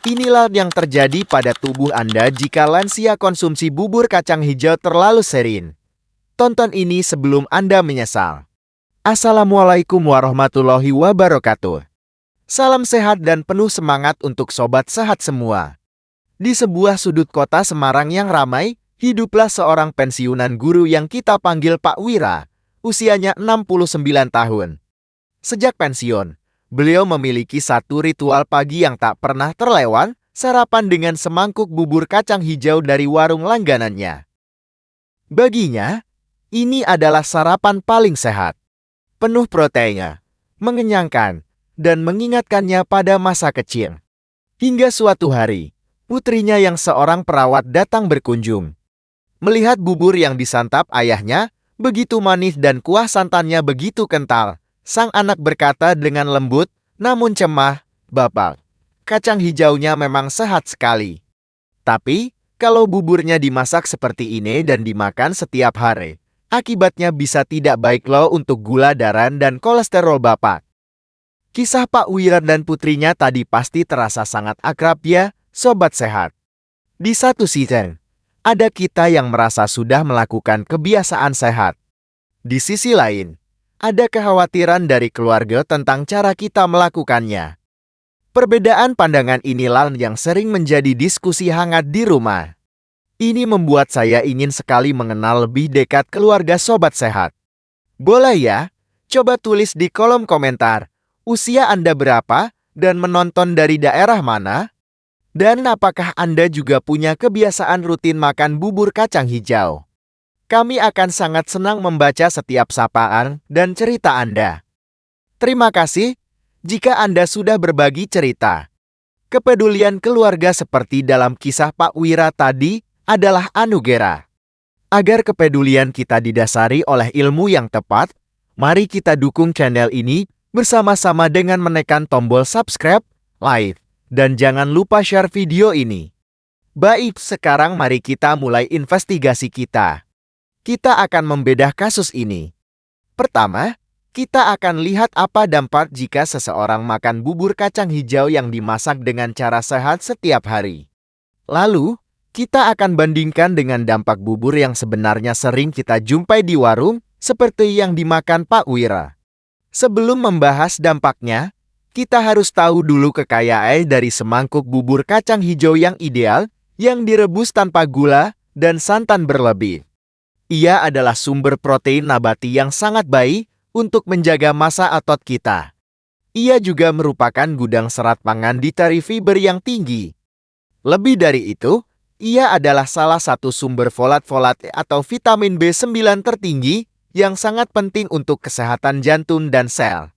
Inilah yang terjadi pada tubuh Anda jika lansia konsumsi bubur kacang hijau terlalu sering. Tonton ini sebelum Anda menyesal. Assalamualaikum warahmatullahi wabarakatuh. Salam sehat dan penuh semangat untuk sobat sehat semua. Di sebuah sudut kota Semarang yang ramai, hiduplah seorang pensiunan guru yang kita panggil Pak Wira. Usianya 69 tahun. Sejak pensiun, beliau memiliki satu ritual pagi yang tak pernah terlewat, sarapan dengan semangkuk bubur kacang hijau dari warung langganannya. Baginya, ini adalah sarapan paling sehat, penuh proteinnya, mengenyangkan, dan mengingatkannya pada masa kecil. Hingga suatu hari, putrinya yang seorang perawat datang berkunjung. Melihat bubur yang disantap ayahnya, begitu manis dan kuah santannya begitu kental, sang anak berkata dengan lembut, namun cemah, "Bapak, kacang hijaunya memang sehat sekali. Tapi, kalau buburnya dimasak seperti ini dan dimakan setiap hari, akibatnya bisa tidak baik loh untuk gula darah dan kolesterol Bapak." Kisah Pak Wira dan putrinya tadi pasti terasa sangat akrab ya, sobat sehat. Di satu sisi, ada kita yang merasa sudah melakukan kebiasaan sehat. Di sisi lain, ada kekhawatiran dari keluarga tentang cara kita melakukannya. Perbedaan pandangan inilah yang sering menjadi diskusi hangat di rumah. Ini membuat saya ingin sekali mengenal lebih dekat keluarga sobat sehat. Boleh ya? Coba tulis di kolom komentar. Usia Anda berapa dan menonton dari daerah mana? Dan apakah Anda juga punya kebiasaan rutin makan bubur kacang hijau? Kami akan sangat senang membaca setiap sapaan dan cerita Anda. Terima kasih jika Anda sudah berbagi cerita. Kepedulian keluarga seperti dalam kisah Pak Wira tadi adalah anugerah. Agar kepedulian kita didasari oleh ilmu yang tepat, mari kita dukung channel ini bersama-sama dengan menekan tombol subscribe, like, dan jangan lupa share video ini. Baik, sekarang mari kita mulai investigasi kita. Kita akan membedah kasus ini. Pertama, kita akan lihat apa dampak jika seseorang makan bubur kacang hijau yang dimasak dengan cara sehat setiap hari. Lalu, kita akan bandingkan dengan dampak bubur yang sebenarnya sering kita jumpai di warung, seperti yang dimakan Pak Wira. Sebelum membahas dampaknya, kita harus tahu dulu kekayaan dari semangkuk bubur kacang hijau yang ideal, yang direbus tanpa gula dan santan berlebih. Ia adalah sumber protein nabati yang sangat baik untuk menjaga massa otot kita. Ia juga merupakan gudang serat pangan diteri fiber yang tinggi. Lebih dari itu, ia adalah salah satu sumber folat atau vitamin B9 tertinggi yang sangat penting untuk kesehatan jantung dan sel.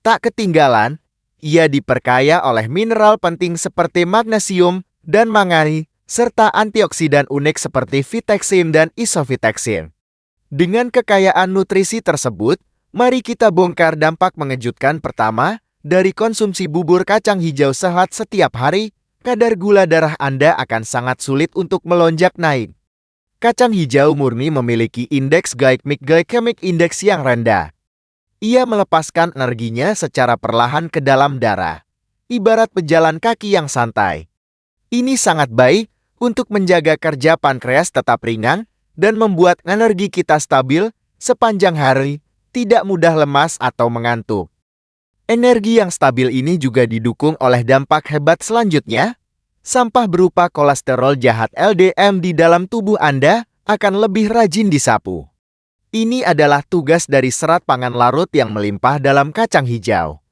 Tak ketinggalan, ia diperkaya oleh mineral penting seperti magnesium dan manganese, serta antioksidan unik seperti vitexin dan isovitexin. Dengan kekayaan nutrisi tersebut, mari kita bongkar dampak mengejutkan pertama dari konsumsi bubur kacang hijau sehat setiap hari. Kadar gula darah Anda akan sangat sulit untuk melonjak naik. Kacang hijau murni memiliki indeks glycemic index yang rendah. Ia melepaskan energinya secara perlahan ke dalam darah, ibarat pejalan kaki yang santai. Ini sangat baik untuk menjaga kerja pankreas tetap ringan dan membuat energi kita stabil sepanjang hari, tidak mudah lemas atau mengantuk. Energi yang stabil ini juga didukung oleh dampak hebat selanjutnya. Sampah berupa kolesterol jahat LDL di dalam tubuh Anda akan lebih rajin disapu. Ini adalah tugas dari serat pangan larut yang melimpah dalam kacang hijau.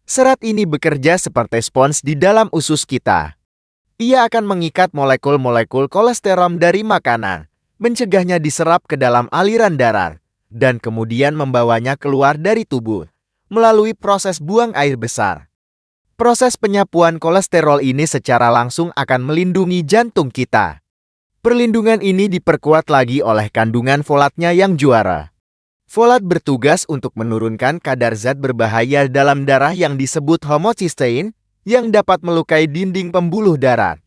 Serat ini bekerja seperti spons di dalam usus kita. Ia akan mengikat molekul-molekul kolesterol dari makanan, mencegahnya diserap ke dalam aliran darah, dan kemudian membawanya keluar dari tubuh melalui proses buang air besar. Proses penyapuan kolesterol ini secara langsung akan melindungi jantung kita. Perlindungan ini diperkuat lagi oleh kandungan folatnya yang juara. Folat bertugas untuk menurunkan kadar zat berbahaya dalam darah yang disebut homocysteine, yang dapat melukai dinding pembuluh darah.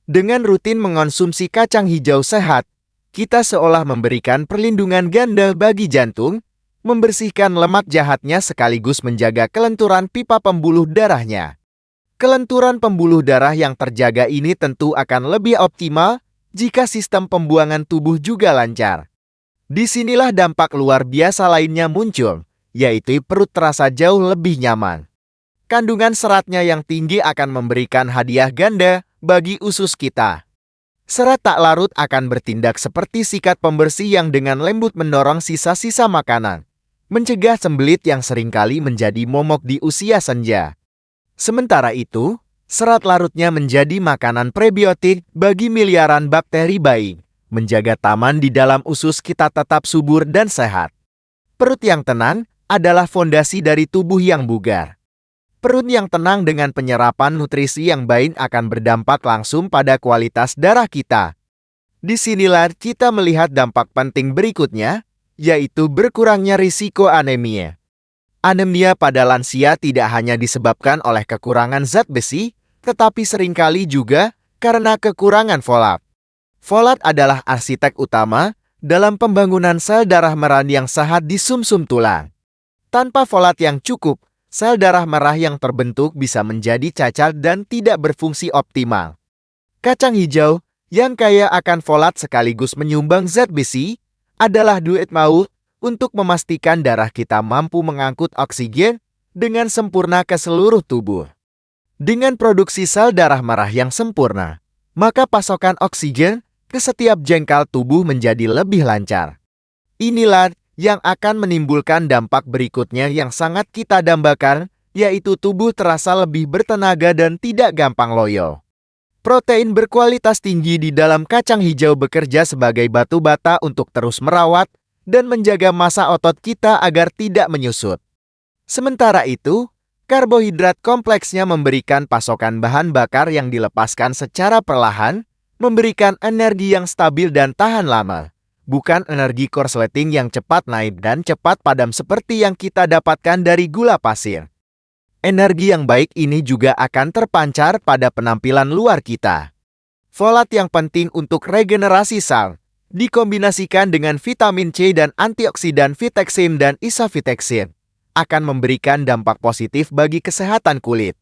Dengan rutin mengonsumsi kacang hijau sehat, kita seolah memberikan perlindungan ganda bagi jantung, membersihkan lemak jahatnya sekaligus menjaga kelenturan pipa pembuluh darahnya. Kelenturan pembuluh darah yang terjaga ini tentu akan lebih optimal jika sistem pembuangan tubuh juga lancar. Disinilah dampak luar biasa lainnya muncul, yaitu perut terasa jauh lebih nyaman. Kandungan seratnya yang tinggi akan memberikan hadiah ganda bagi usus kita. Serat tak larut akan bertindak seperti sikat pembersih yang dengan lembut mendorong sisa-sisa makanan, mencegah sembelit yang seringkali menjadi momok di usia senja. Sementara itu, serat larutnya menjadi makanan prebiotik bagi miliaran bakteri baik, menjaga taman di dalam usus kita tetap subur dan sehat. Perut yang tenang adalah fondasi dari tubuh yang bugar. Perut yang tenang dengan penyerapan nutrisi yang baik akan berdampak langsung pada kualitas darah kita. Disinilah kita melihat dampak penting berikutnya, yaitu berkurangnya risiko anemia. Anemia pada lansia tidak hanya disebabkan oleh kekurangan zat besi, tetapi seringkali juga karena kekurangan folat. Folat adalah arsitek utama dalam pembangunan sel darah merah yang sehat di sumsum tulang. Tanpa folat yang cukup, sel darah merah yang terbentuk bisa menjadi cacat dan tidak berfungsi optimal. Kacang hijau yang kaya akan folat sekaligus menyumbang zat besi adalah duit maut untuk memastikan darah kita mampu mengangkut oksigen dengan sempurna ke seluruh tubuh. Dengan produksi sel darah merah yang sempurna, maka pasokan oksigen ke setiap jengkal tubuh menjadi lebih lancar. Inilah yang akan menimbulkan dampak berikutnya yang sangat kita dambakan, yaitu tubuh terasa lebih bertenaga dan tidak gampang loyo. Protein berkualitas tinggi di dalam kacang hijau bekerja sebagai batu bata untuk terus merawat dan menjaga massa otot kita agar tidak menyusut. Sementara itu, karbohidrat kompleksnya memberikan pasokan bahan bakar yang dilepaskan secara perlahan, memberikan energi yang stabil dan tahan lama, bukan energi korsleting yang cepat naik dan cepat padam seperti yang kita dapatkan dari gula pasir. Energi yang baik ini juga akan terpancar pada penampilan luar kita. Folat yang penting untuk regenerasi sel dikombinasikan dengan vitamin C dan antioksidan vitexin dan isovitexin, akan memberikan dampak positif bagi kesehatan kulit.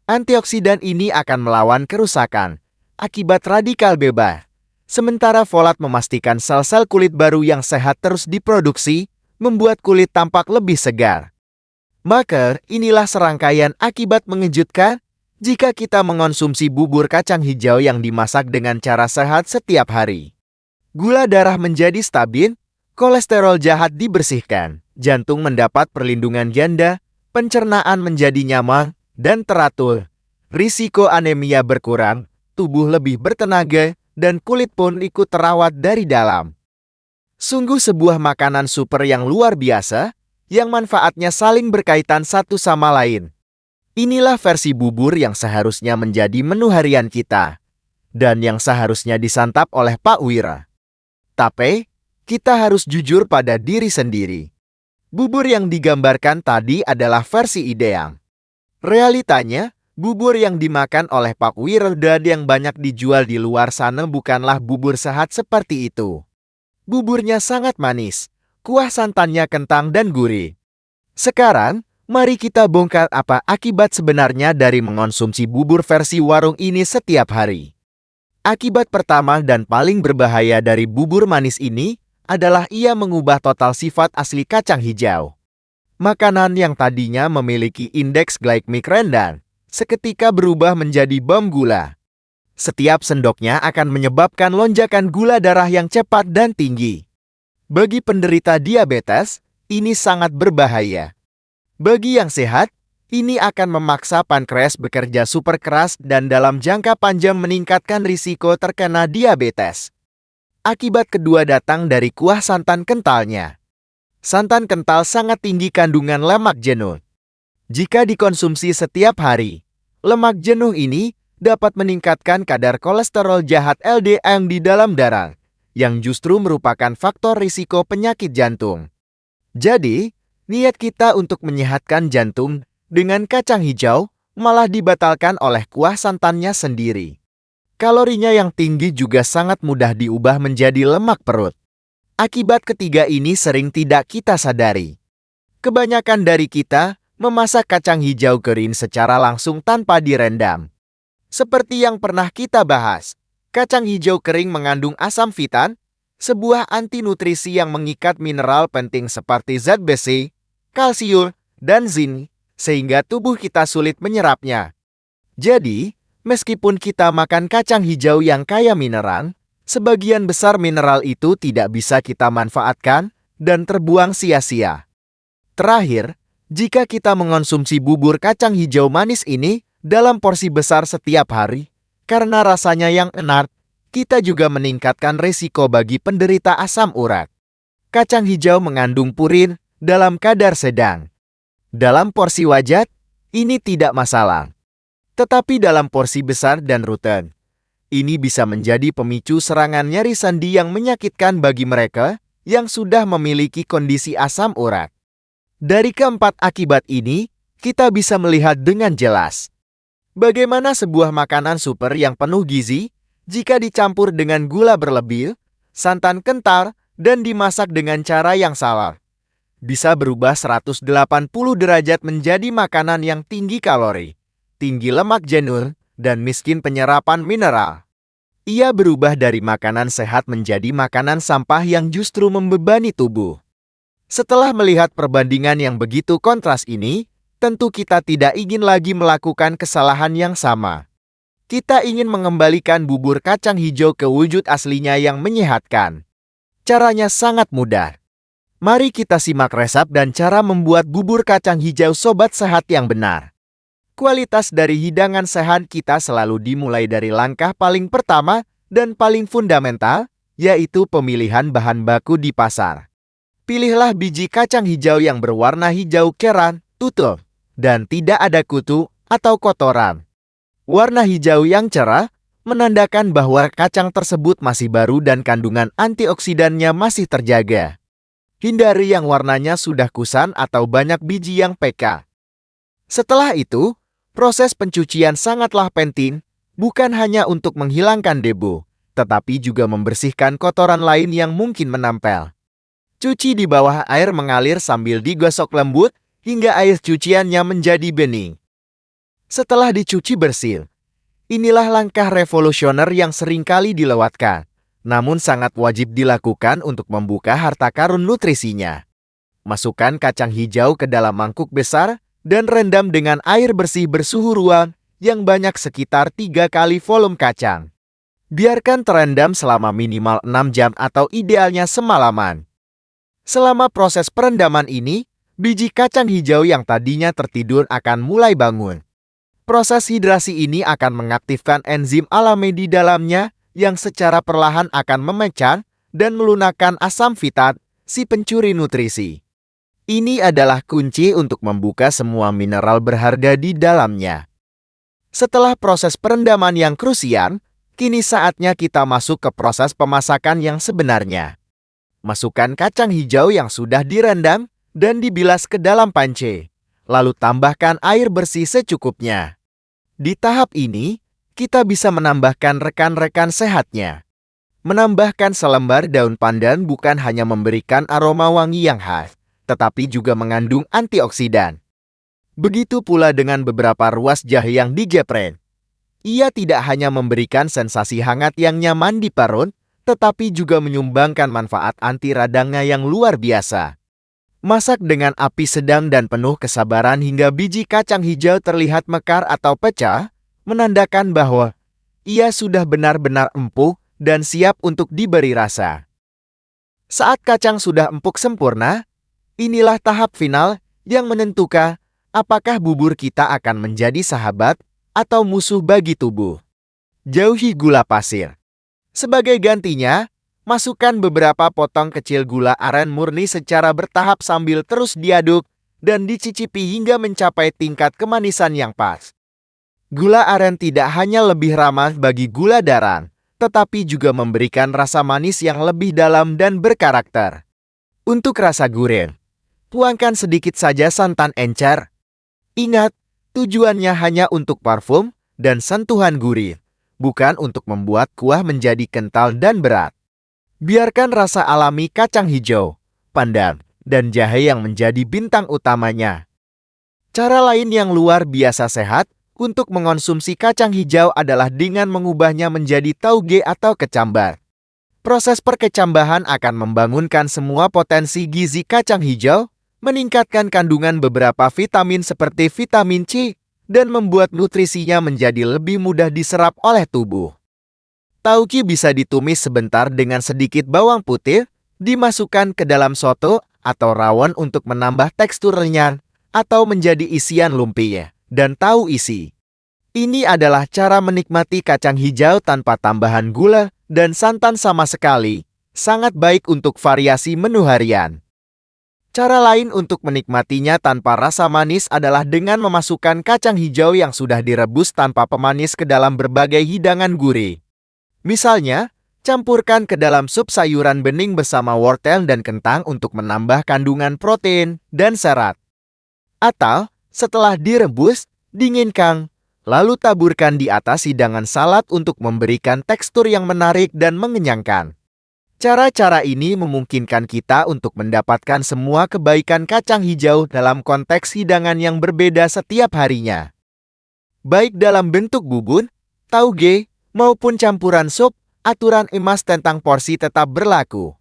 Antioksidan ini akan melawan kerusakan akibat radikal bebas, sementara folat memastikan sel-sel kulit baru yang sehat terus diproduksi, membuat kulit tampak lebih segar. Maka, inilah serangkaian akibat mengejutkan jika kita mengonsumsi bubur kacang hijau yang dimasak dengan cara sehat setiap hari. Gula darah menjadi stabil, kolesterol jahat dibersihkan, jantung mendapat perlindungan ganda, pencernaan menjadi nyaman dan teratur, risiko anemia berkurang, tubuh lebih bertenaga, dan kulit pun ikut terawat dari dalam. Sungguh sebuah makanan super yang luar biasa, yang manfaatnya saling berkaitan satu sama lain. Inilah versi bubur yang seharusnya menjadi menu harian kita, dan yang seharusnya disantap oleh Pak Wira. Tapi, kita harus jujur pada diri sendiri. Bubur yang digambarkan tadi adalah versi ideal. Realitanya, bubur yang dimakan oleh Pak Wira dan yang banyak dijual di luar sana bukanlah bubur sehat seperti itu. Buburnya sangat manis, kuah santannya kentang dan gurih. Sekarang, mari kita bongkar apa akibat sebenarnya dari mengonsumsi bubur versi warung ini setiap hari. Akibat pertama dan paling berbahaya dari bubur manis ini adalah ia mengubah total sifat asli kacang hijau. Makanan yang tadinya memiliki indeks glikemik rendah, seketika berubah menjadi bom gula. Setiap sendoknya akan menyebabkan lonjakan gula darah yang cepat dan tinggi. Bagi penderita diabetes, ini sangat berbahaya. Bagi yang sehat, ini akan memaksa pankreas bekerja super keras dan dalam jangka panjang meningkatkan risiko terkena diabetes. Akibat kedua datang dari kuah santan kentalnya. Santan kental sangat tinggi kandungan lemak jenuh. Jika dikonsumsi setiap hari, lemak jenuh ini dapat meningkatkan kadar kolesterol jahat LDL di dalam darah, yang justru merupakan faktor risiko penyakit jantung. Jadi, niat kita untuk menyehatkan jantung dengan kacang hijau malah dibatalkan oleh kuah santannya sendiri. Kalorinya yang tinggi juga sangat mudah diubah menjadi lemak perut. Akibat ketiga ini sering tidak kita sadari. Kebanyakan dari kita Memasak kacang hijau kering secara langsung tanpa direndam. Seperti yang pernah kita bahas, kacang hijau kering mengandung asam fitan, sebuah anti nutrisi yang mengikat mineral penting seperti zat besi, kalsium, dan zinc, sehingga tubuh kita sulit menyerapnya. Jadi, meskipun kita makan kacang hijau yang kaya mineral, sebagian besar mineral itu tidak bisa kita manfaatkan dan terbuang sia-sia. Terakhir, jika kita mengonsumsi bubur kacang hijau manis ini dalam porsi besar setiap hari, karena rasanya yang enak, kita juga meningkatkan risiko bagi penderita asam urat. Kacang hijau mengandung purin dalam kadar sedang. Dalam porsi wajar, ini tidak masalah. Tetapi dalam porsi besar dan rutin, ini bisa menjadi pemicu serangan nyeri sendi yang menyakitkan bagi mereka yang sudah memiliki kondisi asam urat. Dari keempat akibat ini, kita bisa melihat dengan jelas bagaimana sebuah makanan super yang penuh gizi, jika dicampur dengan gula berlebih, santan kental, dan dimasak dengan cara yang salah, bisa berubah 180 derajat menjadi makanan yang tinggi kalori, tinggi lemak jenuh, dan miskin penyerapan mineral. Ia berubah dari makanan sehat menjadi makanan sampah yang justru membebani tubuh. Setelah melihat perbandingan yang begitu kontras ini, tentu kita tidak ingin lagi melakukan kesalahan yang sama. Kita ingin mengembalikan bubur kacang hijau ke wujud aslinya yang menyehatkan. Caranya sangat mudah. Mari kita simak resep dan cara membuat bubur kacang hijau sobat sehat yang benar. Kualitas dari hidangan sehat kita selalu dimulai dari langkah paling pertama dan paling fundamental, yaitu pemilihan bahan baku di pasar. Pilihlah biji kacang hijau yang berwarna hijau keran, tutul, dan tidak ada kutu atau kotoran. Warna hijau yang cerah menandakan bahwa kacang tersebut masih baru dan kandungan antioksidannya masih terjaga. Hindari yang warnanya sudah kusam atau banyak biji yang peka. Setelah itu, proses pencucian sangatlah penting, bukan hanya untuk menghilangkan debu, tetapi juga membersihkan kotoran lain yang mungkin menempel. Cuci di bawah air mengalir sambil digosok lembut hingga air cuciannya menjadi bening. Setelah dicuci bersih, inilah langkah revolusioner yang seringkali dilewatkan, namun sangat wajib dilakukan untuk membuka harta karun nutrisinya. Masukkan kacang hijau ke dalam mangkuk besar dan rendam dengan air bersih bersuhu ruang yang banyak sekitar 3 kali volume kacang. Biarkan terendam selama minimal 6 jam atau idealnya semalaman. Selama proses perendaman ini, biji kacang hijau yang tadinya tertidur akan mulai bangun. Proses hidrasi ini akan mengaktifkan enzim alami di dalamnya yang secara perlahan akan memecah dan melunakkan asam fitat, si pencuri nutrisi. Ini adalah kunci untuk membuka semua mineral berharga di dalamnya. Setelah proses perendaman yang krusial, kini saatnya kita masuk ke proses pemasakan yang sebenarnya. Masukkan kacang hijau yang sudah direndam dan dibilas ke dalam panci. Lalu tambahkan air bersih secukupnya. Di tahap ini, kita bisa menambahkan rekan-rekan sehatnya. Menambahkan selembar daun pandan bukan hanya memberikan aroma wangi yang khas, tetapi juga mengandung antioksidan. Begitu pula dengan beberapa ruas jahe yang digepret. Ia tidak hanya memberikan sensasi hangat yang nyaman di perut, tetapi juga menyumbangkan manfaat anti radangnya yang luar biasa. Masak dengan api sedang dan penuh kesabaran hingga biji kacang hijau terlihat mekar atau pecah, menandakan bahwa ia sudah benar-benar empuk dan siap untuk diberi rasa. Saat kacang sudah empuk sempurna, inilah tahap final yang menentukan apakah bubur kita akan menjadi sahabat atau musuh bagi tubuh. Jauhi gula pasir. Sebagai gantinya, masukkan beberapa potong kecil gula aren murni secara bertahap sambil terus diaduk dan dicicipi hingga mencapai tingkat kemanisan yang pas. Gula aren tidak hanya lebih ramah bagi gula darah, tetapi juga memberikan rasa manis yang lebih dalam dan berkarakter. Untuk rasa gurih, tuangkan sedikit saja santan encer. Ingat, tujuannya hanya untuk parfum dan sentuhan gurih, bukan untuk membuat kuah menjadi kental dan berat. Biarkan rasa alami kacang hijau, pandan, dan jahe yang menjadi bintang utamanya. Cara lain yang luar biasa sehat untuk mengonsumsi kacang hijau adalah dengan mengubahnya menjadi tauge atau kecambah. Proses perkecambahan akan membangunkan semua potensi gizi kacang hijau, meningkatkan kandungan beberapa vitamin seperti vitamin C, dan membuat nutrisinya menjadi lebih mudah diserap oleh tubuh. Tauge bisa ditumis sebentar dengan sedikit bawang putih, dimasukkan ke dalam soto atau rawon untuk menambah tekstur renyah, atau menjadi isian lumpia dan tahu isi. Ini adalah cara menikmati kacang hijau tanpa tambahan gula dan santan sama sekali. Sangat baik untuk variasi menu harian. Cara lain untuk menikmatinya tanpa rasa manis adalah dengan memasukkan kacang hijau yang sudah direbus tanpa pemanis ke dalam berbagai hidangan gurih. Misalnya, campurkan ke dalam sup sayuran bening bersama wortel dan kentang untuk menambah kandungan protein dan serat. Atau, setelah direbus, dinginkan, lalu taburkan di atas hidangan salad untuk memberikan tekstur yang menarik dan mengenyangkan. Cara-cara ini memungkinkan kita untuk mendapatkan semua kebaikan kacang hijau dalam konteks hidangan yang berbeda setiap harinya. Baik dalam bentuk bubur, tauge, maupun campuran sup, aturan emas tentang porsi tetap berlaku.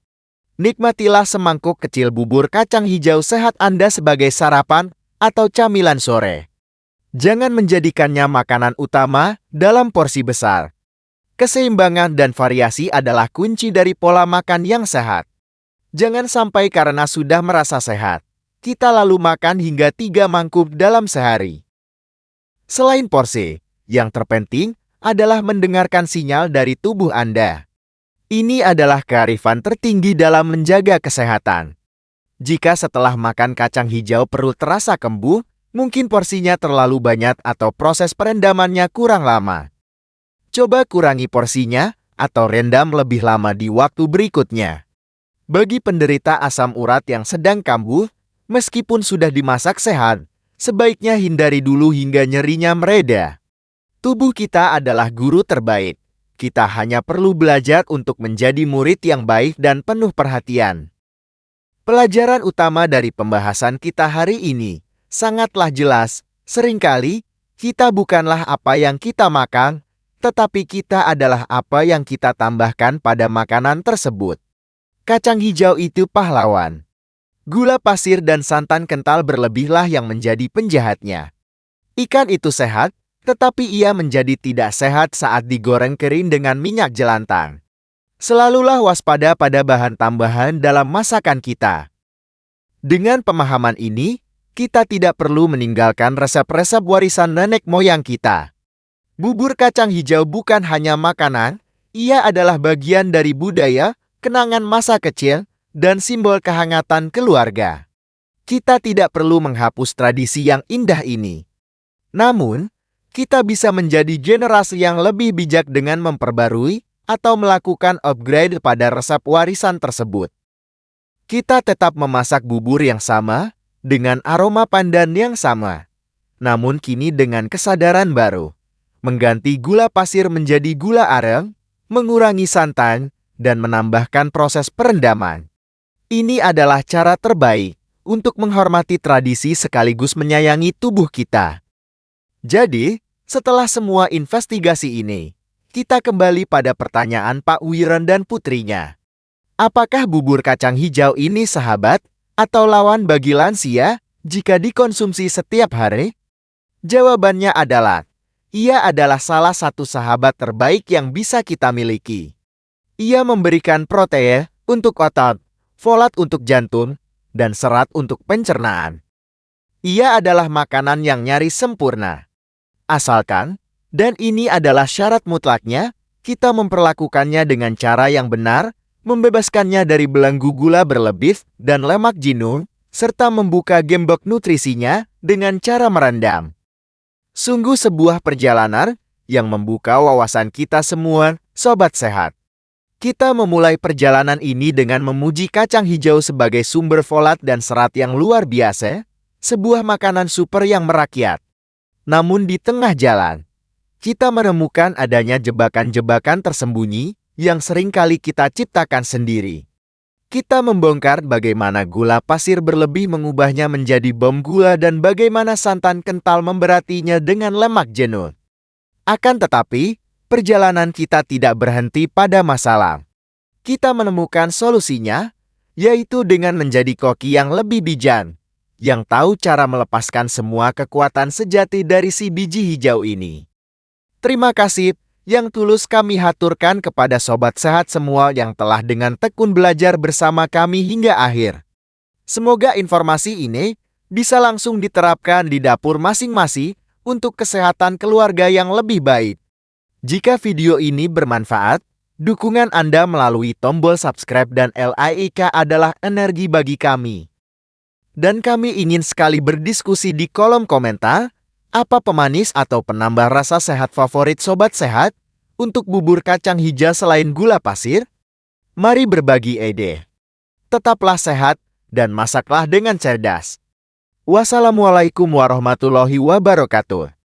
Nikmatilah semangkuk kecil bubur kacang hijau sehat Anda sebagai sarapan atau camilan sore. Jangan menjadikannya makanan utama dalam porsi besar. Keseimbangan dan variasi adalah kunci dari pola makan yang sehat. Jangan sampai karena sudah merasa sehat, kita lalu makan hingga 3 mangkuk dalam sehari. Selain porsi, yang terpenting adalah mendengarkan sinyal dari tubuh Anda. Ini adalah kearifan tertinggi dalam menjaga kesehatan. Jika setelah makan kacang hijau perut terasa kembung, mungkin porsinya terlalu banyak atau proses perendamannya kurang lama. Coba kurangi porsinya atau rendam lebih lama di waktu berikutnya. Bagi penderita asam urat yang sedang kambuh, meskipun sudah dimasak sehat, sebaiknya hindari dulu hingga nyerinya mereda. Tubuh kita adalah guru terbaik. Kita hanya perlu belajar untuk menjadi murid yang baik dan penuh perhatian. Pelajaran utama dari pembahasan kita hari ini sangatlah jelas. Seringkali, kita bukanlah apa yang kita makan, tetapi kita adalah apa yang kita tambahkan pada makanan tersebut. Kacang hijau itu pahlawan. Gula pasir dan santan kental berlebihlah yang menjadi penjahatnya. Ikan itu sehat, tetapi ia menjadi tidak sehat saat digoreng kering dengan minyak jelantang. Selalulah waspada pada bahan tambahan dalam masakan kita. Dengan pemahaman ini, kita tidak perlu meninggalkan resep-resep warisan nenek moyang kita. Bubur kacang hijau bukan hanya makanan, ia adalah bagian dari budaya, kenangan masa kecil, dan simbol kehangatan keluarga. Kita tidak perlu menghapus tradisi yang indah ini. Namun, kita bisa menjadi generasi yang lebih bijak dengan memperbarui atau melakukan upgrade pada resep warisan tersebut. Kita tetap memasak bubur yang sama, dengan aroma pandan yang sama. Namun kini dengan kesadaran baru. Mengganti gula pasir menjadi gula aren, mengurangi santan, dan menambahkan proses perendaman. Ini adalah cara terbaik untuk menghormati tradisi sekaligus menyayangi tubuh kita. Jadi, setelah semua investigasi ini, kita kembali pada pertanyaan Pak Wiren dan putrinya. Apakah bubur kacang hijau ini sahabat atau lawan bagi lansia jika dikonsumsi setiap hari? Jawabannya adalah, ia adalah salah satu sahabat terbaik yang bisa kita miliki. Ia memberikan protein untuk otot, folat untuk jantung, dan serat untuk pencernaan. Ia adalah makanan yang nyaris sempurna. Asalkan, dan ini adalah syarat mutlaknya, kita memperlakukannya dengan cara yang benar, membebaskannya dari belenggu gula berlebih dan lemak jenuh, serta membuka gembok nutrisinya dengan cara merendam. Sungguh sebuah perjalanan yang membuka wawasan kita semua, sobat sehat. Kita memulai perjalanan ini dengan memuji kacang hijau sebagai sumber folat dan serat yang luar biasa, sebuah makanan super yang merakyat. Namun di tengah jalan, kita menemukan adanya jebakan-jebakan tersembunyi yang seringkali kita ciptakan sendiri. Kita membongkar bagaimana gula pasir berlebih mengubahnya menjadi bom gula dan bagaimana santan kental memberatinya dengan lemak jenuh. Akan tetapi, perjalanan kita tidak berhenti pada masalah. Kita menemukan solusinya, yaitu dengan menjadi koki yang lebih bijak, yang tahu cara melepaskan semua kekuatan sejati dari si biji hijau ini. Terima kasih yang tulus kami haturkan kepada sobat sehat semua yang telah dengan tekun belajar bersama kami hingga akhir. Semoga informasi ini bisa langsung diterapkan di dapur masing-masing untuk kesehatan keluarga yang lebih baik. Jika video ini bermanfaat, dukungan Anda melalui tombol subscribe dan like adalah energi bagi kami. Dan kami ingin sekali berdiskusi di kolom komentar. Apa pemanis atau penambah rasa sehat favorit Sobat Sehat untuk bubur kacang hijau selain gula pasir? Mari berbagi ide. Tetaplah sehat dan masaklah dengan cerdas. Wassalamualaikum warahmatullahi wabarakatuh.